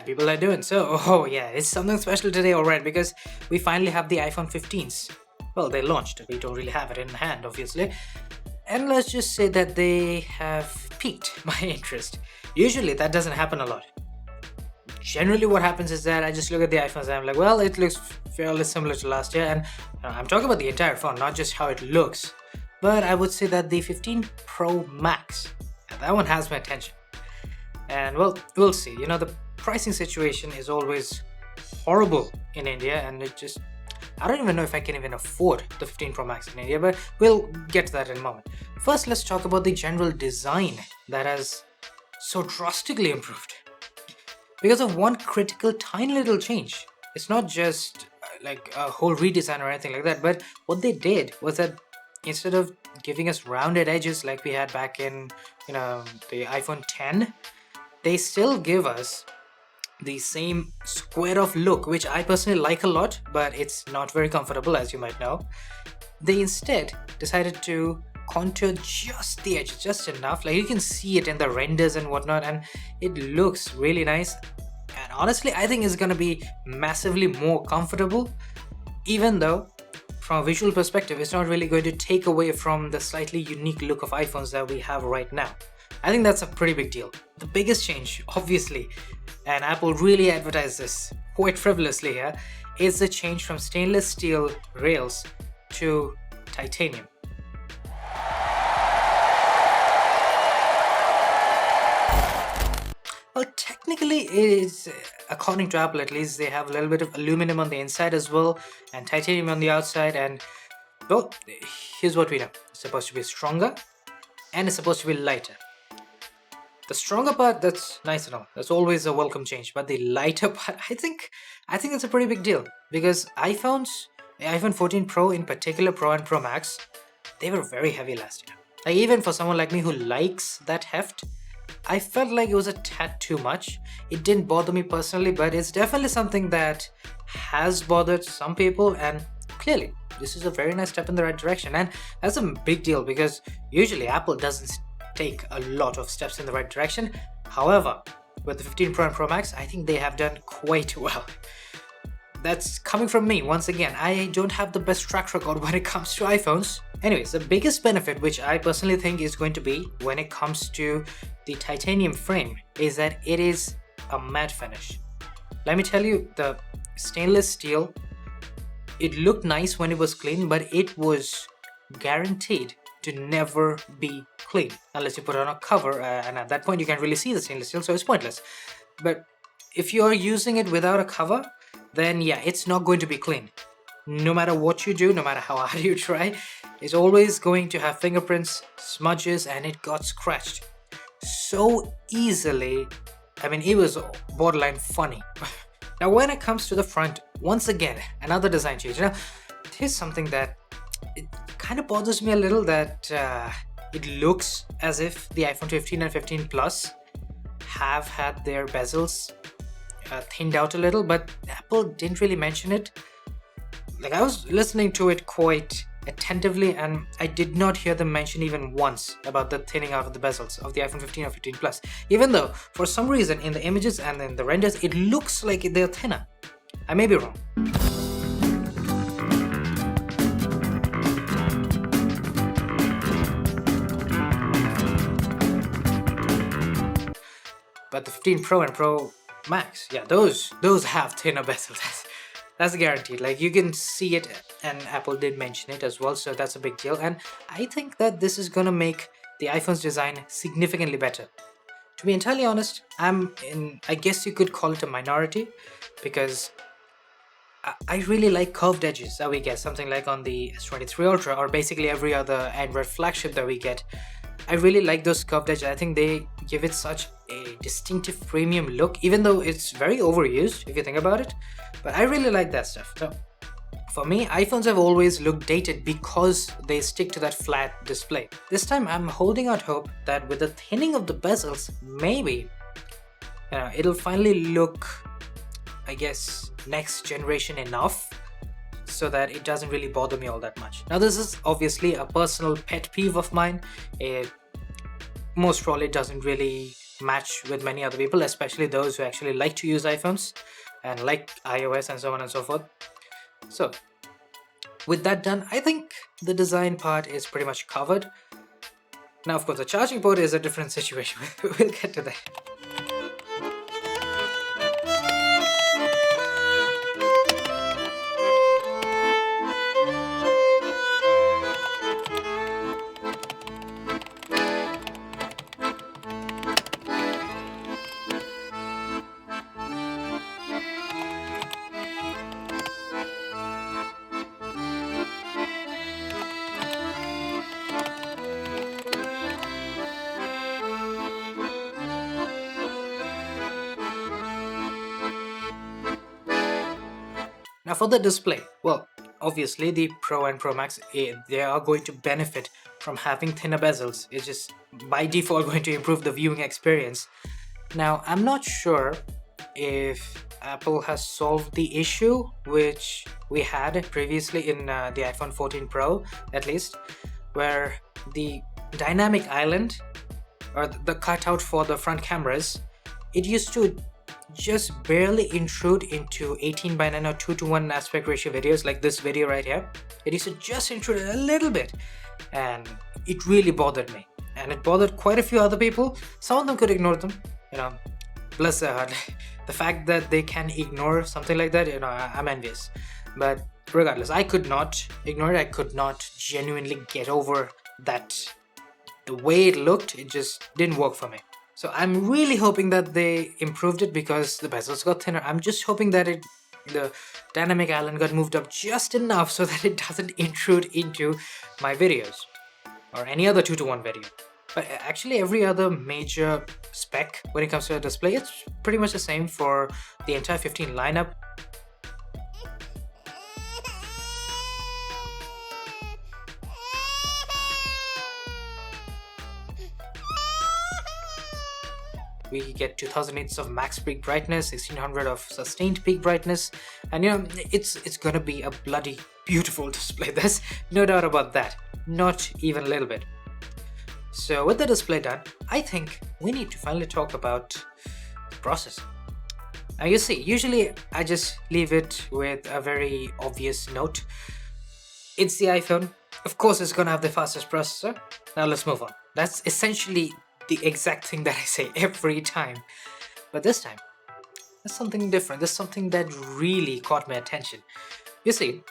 people are doing? So, oh yeah, it's something special today, alright, because we finally have the iPhone 15s. Well, they launched, we don't really have it in hand, obviously. And let's just say that they have piqued my interest. Usually, that doesn't happen a lot. Generally, what happens is that I just look at the iPhones and I'm like, well, it looks fairly similar to last year. And I'm talking about the entire phone, not just how it looks. But I would say that the 15 Pro Max, that one has my attention. And well, we'll see. You know, the pricing situation is always horrible in India, and I don't even know if I can even afford the 15 Pro Max in India, but we'll get to that in a moment. First, let's talk about the general design that has so drastically improved because of one critical tiny little change. It's not just like a whole redesign or anything like that, but what they did was that instead of giving us rounded edges like we had back in the iPhone 10, they still give us the same square off look, which I personally like a lot, but it's not very comfortable, as you might know. They instead decided to contour just the edge, just enough, like you can see it in the renders and whatnot, and it looks really nice. And honestly, I think it's gonna be massively more comfortable, even though from a visual perspective it's not really going to take away from the slightly unique look of iPhones that we have right now. I think that's a pretty big deal. The biggest change, obviously, and Apple really advertised this quite frivolously here, is the change from stainless steel rails to titanium. Well, technically it is, according to Apple at least, they have a little bit of aluminum on the inside as well and titanium on the outside, and well, here's what we know. It's supposed to be stronger and it's supposed to be lighter. The stronger part, that's nice and all. That's always a welcome change. But the lighter part, I think it's a pretty big deal. Because iPhones, the iPhone 14 Pro in particular, Pro and Pro Max, they were very heavy last year. Like even for someone like me who likes that heft, I felt like it was a tad too much. It didn't bother me personally, but it's definitely something that has bothered some people, and clearly this is a very nice step in the right direction. And that's a big deal because usually Apple doesn't take a lot of steps in the right direction. However, with the 15 Pro and Pro Max, I think they have done quite well. That's coming from me. Once again, I don't have the best track record when it comes to iPhones. Anyways, the biggest benefit, which I personally think is going to be when it comes to the titanium frame, is that it is a matte finish. Let me tell you, the stainless steel, it looked nice when it was clean, but it was guaranteed to never be clean unless you put on a cover, and at that point you can't really see the stainless steel, so it's pointless. But if you're using it without a cover, then yeah, it's not going to be clean. No matter what you do, no matter how hard you try, it's always going to have fingerprints, smudges, and it got scratched so easily. I mean, it was borderline funny. Now when it comes to the front, once again, another design change. Now here's something that it kind of bothers me a little, that it looks as if the iPhone 15 and 15 Plus have had their bezels thinned out a little, but Apple didn't really mention it. Like, I was listening to it quite attentively and I did not hear them mention even once about the thinning out of the bezels of the iPhone 15 or 15 Plus, even though for some reason in the images and in the renders it looks like they're thinner. I may be wrong. But the 15 Pro and Pro Max, yeah, those have thinner bezels. That's guaranteed. Like, you can see it, and Apple did mention it as well, so that's a big deal. And I think that this is gonna make the iPhone's design significantly better. To be entirely honest, I guess you could call it a minority, because I really like curved edges that we get, something like on the S23 Ultra or basically every other Android flagship that we get. I really like those curved edges. I think they give it such a distinctive premium look, even though it's very overused if you think about it. But I really like that stuff. So for me, iPhones have always looked dated because they stick to that flat display. This time I'm holding out hope that with the thinning of the bezels, maybe it'll finally look, I guess, next generation enough so that it doesn't really bother me all that much. Now, this is obviously a personal pet peeve of mine. It most probably doesn't really match with many other people, especially those who actually like to use iPhones and like iOS and so on and so forth. So with that done, I think the design part is pretty much covered. Now, of course, the charging port is a different situation. We'll get to that. Now for the display, well, obviously the Pro and Pro Max, they are going to benefit from having thinner bezels. It's just by default going to improve the viewing experience. Now, I'm not sure if Apple has solved the issue which we had previously in the iPhone 14 Pro, at least, where the dynamic island, or the cutout for the front cameras, it used to just barely intrude into 18:9 or 2:1 aspect ratio videos like this video right here. It used to just intrude a little bit, and it really bothered me, and it bothered quite a few other people. Some of them could ignore them, bless their heart. The fact that they can ignore something like that, I'm envious. But regardless, I could not ignore it. I could not genuinely get over that. The way it looked, it just didn't work for me. So I'm really hoping that they improved it because the bezels got thinner. I'm just hoping that the dynamic island got moved up just enough so that it doesn't intrude into my videos or any other 2:1 video. But actually every other major spec when it comes to a display, it's pretty much the same for the entire 15 lineup. We get 2000 nits of max peak brightness, 1600 of sustained peak brightness, and it's gonna be a bloody beautiful display. There's no doubt about that, not even a little bit. So with the display done, I think we need to finally talk about the processor. Now you see, usually I just leave it with a very obvious note. It's the iPhone, of course it's gonna have the fastest processor. Now let's move on. That's essentially the exact thing that I say every time. But this time, there's something different. There's something that really caught my attention. You see,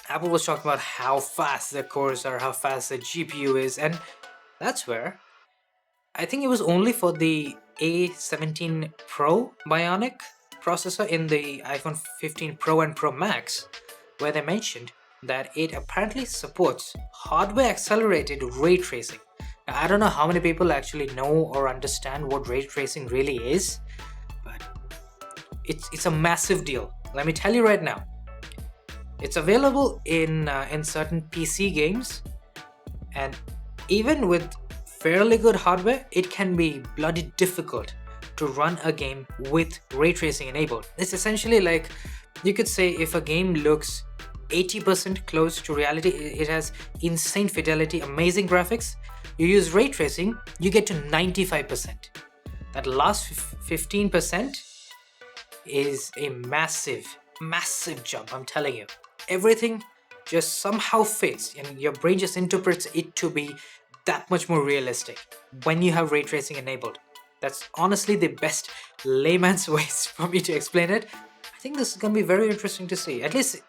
Apple was talking about how fast the cores are, how fast the GPU is, and that's where I think it was only for the A17 Pro Bionic processor in the iPhone 15 Pro and Pro Max where they mentioned that it apparently supports hardware accelerated ray tracing. Now, I don't know how many people actually know or understand what ray tracing really is, but it's a massive deal. Let me tell you right now. It's available in certain PC games, and even with fairly good hardware, it can be bloody difficult to run a game with ray tracing enabled. It's essentially like, you could say, if a game looks 80% close to reality, it has insane fidelity, amazing graphics, you use ray tracing, you get to 95%. That last 15% is a massive jump, I'm telling you. Everything just somehow fits, and your brain just interprets it to be that much more realistic when you have ray tracing enabled. That's honestly the best layman's ways for me to explain it. I think this is going to be very interesting to see. At least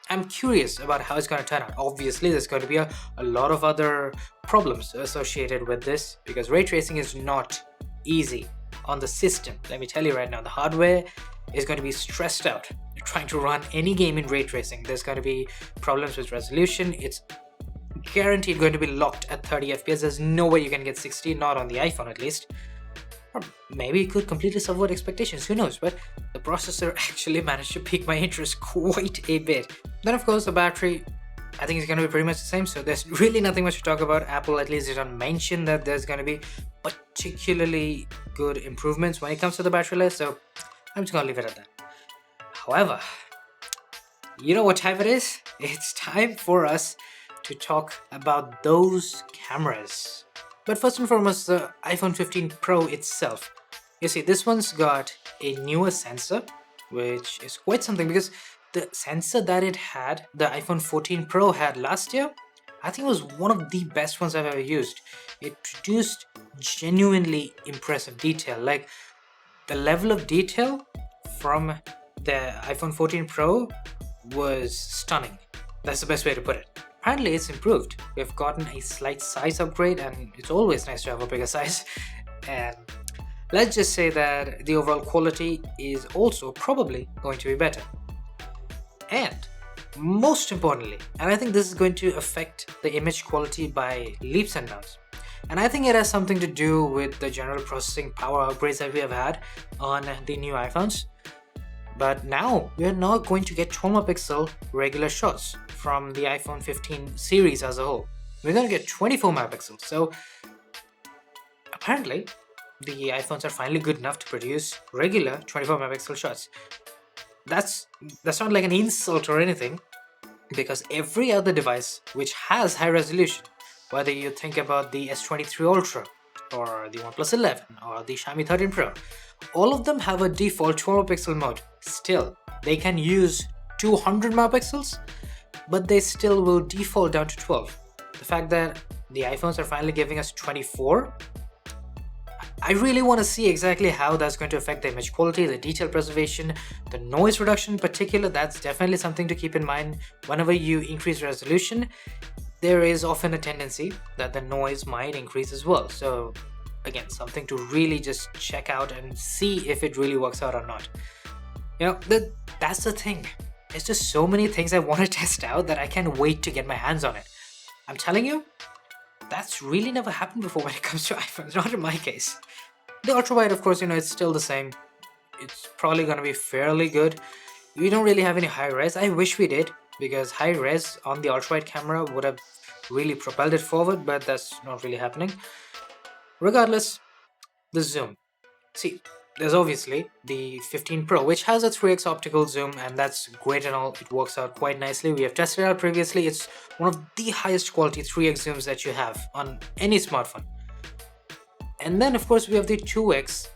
I'm curious about how it's going to turn out. Obviously, there's going to be a lot of other problems associated with this, because ray tracing is not easy on the system. Let me tell you right now, the hardware is going to be stressed out trying to run any game in ray tracing. There's going to be problems with resolution. It's guaranteed going to be locked at 30 FPS. There's no way you can get 60, not on the iPhone at least. Or maybe it could completely subvert expectations, who knows, but the processor actually managed to pique my interest quite a bit. Then of course the battery, I think it's going to be pretty much the same, so there's really nothing much to talk about. Apple at least didn't mention that there's going to be particularly good improvements when it comes to the battery life, so I'm just going to leave it at that. However, you know what time it is? It's time for us to talk about those cameras. But first and foremost, the iPhone 15 Pro itself. You see, this one's got a newer sensor, which is quite something because the sensor that it had, the iPhone 14 Pro had last year, I think it was one of the best ones I've ever used. It produced genuinely impressive detail. Like, the level of detail from the iPhone 14 Pro was stunning. That's the best way to put it. Apparently, it's improved. We've gotten a slight size upgrade, and it's always nice to have a bigger size. And let's just say that the overall quality is also probably going to be better. And most importantly, and I think this is going to affect the image quality by leaps and bounds, and I think it has something to do with the general processing power upgrades that we have had on the new iPhones. But now we are not going to get 12 megapixel regular shots from the iPhone 15 series as a whole. We're going to get 24 megapixels. So apparently the iPhones are finally good enough to produce regular 24 megapixel shots. That's not like an insult or anything, because every other device which has high resolution, whether you think about the S23 Ultra or the OnePlus 11 or the Xiaomi 13 Pro, all of them have a default 12 megapixel mode. Still, they can use 200 megapixels, but they still will default down to 12. The fact that the iPhones are finally giving us 24, I really want to see exactly how that's going to affect the image quality, the detail preservation, the noise reduction in particular. That's definitely something to keep in mind. Whenever you increase resolution, there is often a tendency that the noise might increase as well. So again, something to really just check out and see if it really works out or not. You know, that's the thing. There's just so many things I want to test out that I can't wait to get my hands on it. I'm telling you, that's really never happened before when it comes to iPhones, not in my case. The ultrawide, of course, it's still the same. It's probably going to be fairly good. We don't really have any high res. I wish we did, because high res on the ultrawide camera would have really propelled it forward, but that's not really happening. Regardless, the zoom. See, there's obviously the 15 Pro, which has a 3x optical zoom, and that's great and all. It works out quite nicely. We have tested it out previously. It's one of the highest quality 3x zooms that you have on any smartphone. And then, of course, we have the 2x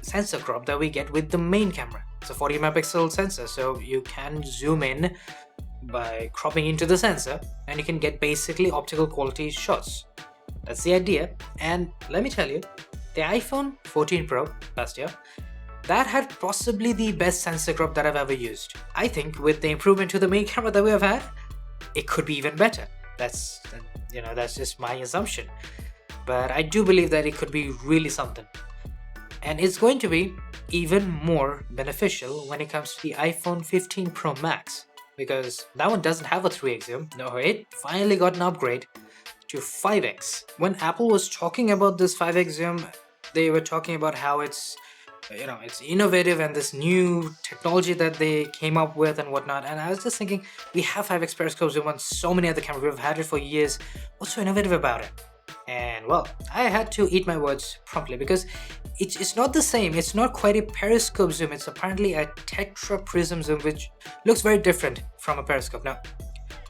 sensor crop that we get with the main camera. It's a 40 megapixel sensor, so you can zoom in by cropping into the sensor, and you can get basically optical quality shots. That's the idea. And let me tell you, the iPhone 14 Pro last year, that had possibly the best sensor crop that I've ever used. I think with the improvement to the main camera that we have had, it could be even better. That's just my assumption. But I do believe that it could be really something. And it's going to be even more beneficial when it comes to the iPhone 15 Pro Max, because that one doesn't have a 3x zoom. No, it finally got an upgrade to 5x. When Apple was talking about this 5x zoom, they were talking about how it's innovative and this new technology that they came up with and whatnot. And I was just thinking, we have 5x periscope zoom on so many other cameras. We've had it for years. What's so innovative about it? And well, I had to eat my words promptly, because it's not the same. It's not quite a periscope zoom. It's apparently a tetra prism zoom, which looks very different from a periscope. Now,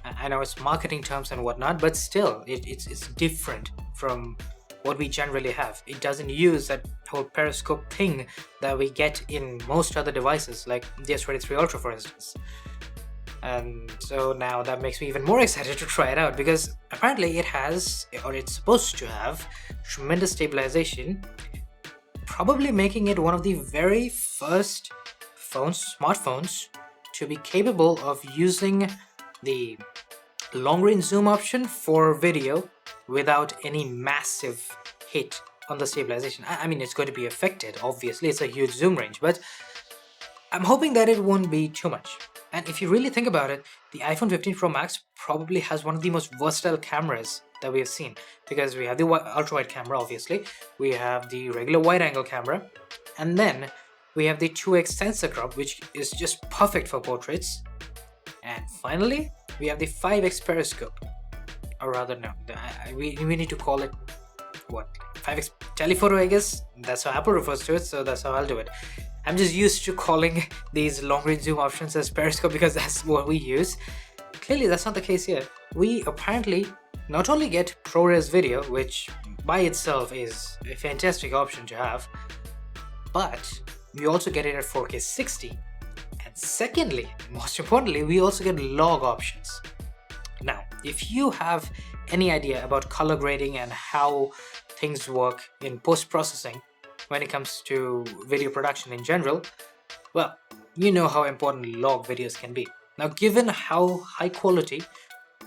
I know it's marketing terms and whatnot, but still, it's different from what we generally have. It doesn't use that whole periscope thing that we get in most other devices, like the S23 Ultra, for instance. And so now that makes me even more excited to try it out, because apparently it has, or it's supposed to have, tremendous stabilization, probably making it one of the very first smartphones to be capable of using the long-range zoom option for video without any massive hit on the stabilization. I mean, it's going to be affected, obviously, it's a huge zoom range, but I'm hoping that it won't be too much. And if you really think about it, the iPhone 15 Pro Max probably has one of the most versatile cameras that we have seen, because we have the ultra-wide camera, obviously, we have the regular wide-angle camera, and then we have the 2x sensor crop, which is just perfect for portraits, and finally, we have the 5x periscope, or rather, no, we need to call it, 5x telephoto, I guess. That's how Apple refers to it, so that's how I'll do it. I'm just used to calling these long-range zoom options as periscope because that's what we use. Clearly, that's not the case here. We apparently not only get ProRes video, which by itself is a fantastic option to have, but we also get it at 4K 60. And secondly, most importantly, we also get log options. Now, if you have any idea about color grading and how things work in post-processing when it comes to video production in general, well, you know how important log videos can be. Now, given how high quality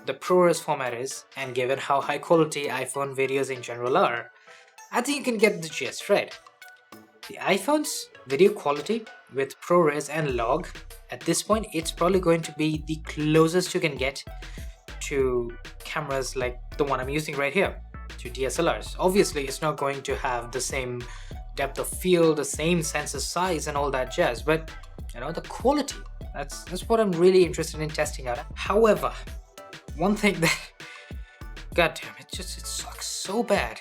the ProRes format is, and given how high quality iPhone videos in general are, I think you can get the gist, right? The iPhone's video quality with ProRes and log, at this point, it's probably going to be the closest you can get to cameras like the one I'm using right here, to DSLRs. Obviously, it's not going to have the same depth of field, the same sensor size and all that jazz, but you know, the quality, that's what I'm really interested in testing out. However, one thing that, goddamn, it sucks so bad.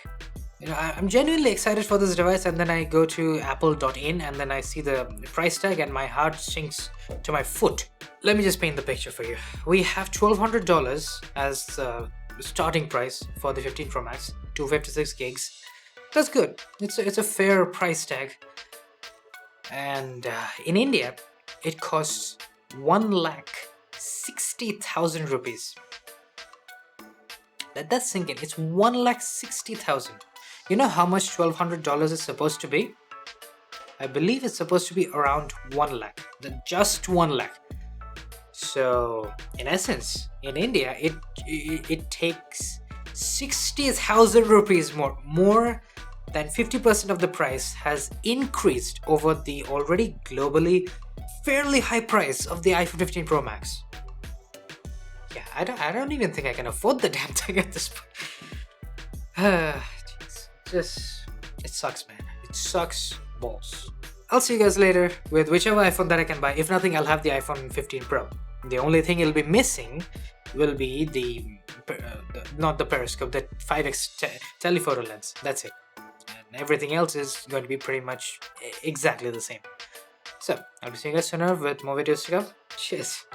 You know, I'm genuinely excited for this device, and then I go to apple.in and then I see the price tag and my heart sinks to my foot. Let me just paint the picture for you. We have $1,200 as the starting price for the 15 Pro Max, 256 gigs. That's good. It's a fair price tag. And in India, it costs 1,60,000 rupees. Let that sink in. It's 1,60,000. You know how much $1,200 is supposed to be? I believe it's supposed to be around 1 lakh. Just 1 lakh. So, in essence, in India, it takes 60,000 rupees more than 50% of the price has increased over the already globally fairly high price of the iPhone 15 Pro Max. Yeah, I don't even think I can afford the damn thing at this point. Jeez. It sucks, man. It sucks balls. I'll see you guys later with whichever iPhone that I can buy. If nothing, I'll have the iPhone 15 Pro. The only thing it'll be missing will be not the periscope, the 5x telephoto lens. That's it. And everything else is going to be pretty much exactly the same. So, I'll be seeing you guys sooner with more videos to come. Cheers.